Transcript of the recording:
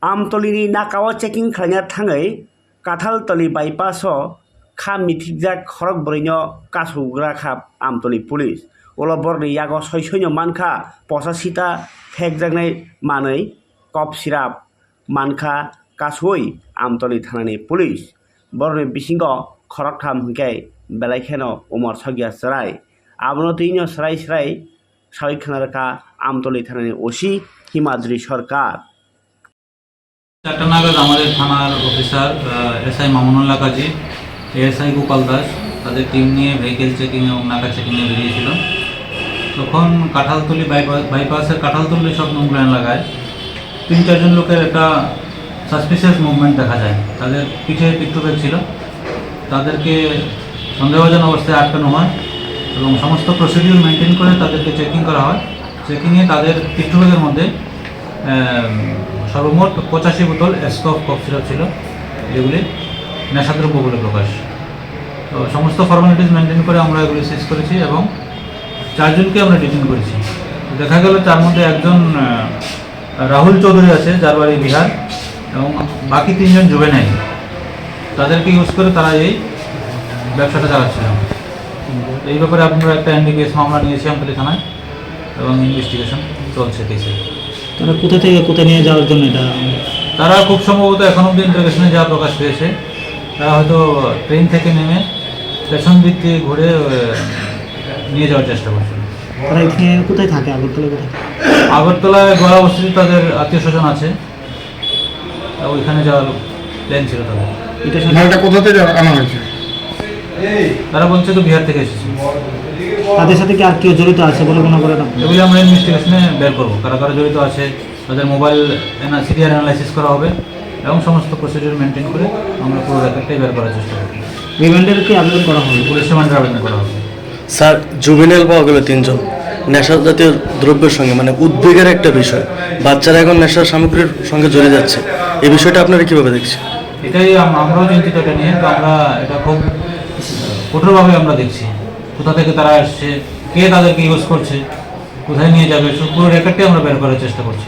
आमतलिनि नाकाव checking खालामनो थाङै काथालतलि बाइपासआव खा मिथिजाक खरक बरैनो कासुग्रा खाब आमतलि पुलिस उला बरनि यागो सयसयनो मानखा पसासिता फेकजागनाय मानै कप सिराप मानखा कासुई आमतलि थानानि पुलिस बरनि बिसिंगो खरक थाम हंकै बेलायखेनो उमर सगिया सराय आबनो तीनो सराय सराय सावि खानारका आमतलि थानानि ओसि हिमाद्रि सरकार चारटा नागाद हमारे थानार अफिसार एसआई मामुनुल्लाह काजी एएसआई गोपाल दास তাদের টিম নিয়ে ভেহিকেল চেকিং এবং নাকা চেকিংয়ে বেরিয়েছিল। তখন কাঁঠালতলি বাইপাসের কাঁঠালতলি সব নোংরা এলাকায় 3-4 লোকের একটা সাসপিসিয়াস মুভমেন্ট দেখা যায়। তাদের পিঠে পিকটুব্যাগ ছিল, তাদেরকে সন্দেহভাজন অবস্থায় আটকানো হয় এবং সমস্ত প্রসিডিউর মেনটেন করে তাদেরকে চেকিং করা হয়। চেকিংয়ে তাদের পিকটুব্যাগের মধ্যে সর্বমোট 85 বোতল এসকফ কফ সিরাপ ছিল, যেগুলি নেশাদ্রব্য বলে প্রকাশ। তো সমস্ত ফর্মালিটিস মেনটেন করে আমরা এগুলি শেষ করেছি এবং 4 জনকে আমরা ডিটেইন করেছি। দেখা গেল তার মধ্যে একজন রাহুল চৌধুরী আছে, যার বাড়ি বিহার, এবং বাকি 3 জন জুভেনাইল। তাদেরকে ইউজ করে তারা এই ব্যবসাটা চালাচ্ছিল। এই ব্যাপারে আপনারা একটা এনডিপিএস মামলা নিয়েছি আমতলী থানায় এবং ইনভেস্টিগেশন চলছে কেসে। তারা কোথা থেকে কোথায় নিয়ে যাওয়ার জন্য এটা? তারা খুব সম্ভবত এখন অব্দি ইন্টারোগেশনে যা প্রকাশ পেয়েছে, তারা হয়তো ট্রেন থেকে নেমে পেছন দিক থেকে ঘুরে নিয়ে যাওয়ার চেষ্টা করছিল। তারা এখানে কোথায় থাকে? আগরতলা কোথায়? আগরতলায় গোয়া অবস্থিত তাদের আত্মীয় স্বজন আছে, ওইখানে যাওয়ার প্ল্যান ছিল তাদের। মালটা কোথা থেকে আনা হয়েছে? তারা বলছে তো বিহার থেকে এসেছে। তাদের সাথে কি আর কেউ জড়িত আছে বলে মনে করেন? এগুলি আমরা ইনভেস্টিগেশনে বের করবো, কারা কারা জড়িত আছে। তাদের মোবাইল সিরিয়াল অ্যানালাইসিস করা হবে এবং সমস্ত প্রসিডিউর মেনটেন করে আমরা পুরো রেকর্ডটাই বের করার চেষ্টা করব। রিমান্ডের কি আবেদন করা হবে? পুলিশ রিমান্ডের আবেদন করা হবে। স্যার, জুভেনাইল পাওয়া গেল 3 জন নেশা জাতীয় দ্রব্যের সঙ্গে, মানে উদ্বেগের একটা বিষয়। বাচ্চারা এখন নেশার সামগ্রীর সঙ্গে জড়িয়ে যাচ্ছে, এই বিষয়টা আপনারা কীভাবে দেখছেন? এটাই আমরাও চিন্তিত এটা নিয়ে। তো আমরা এটা খুব কঠোরভাবে আমরা দেখছি, কোথা থেকে তারা আসছে, কে তাদেরকে ইউজ করছে, কোথায় নিয়ে যাবে, পুরো রেকর্ডটাই আমরা বের করার চেষ্টা করছি।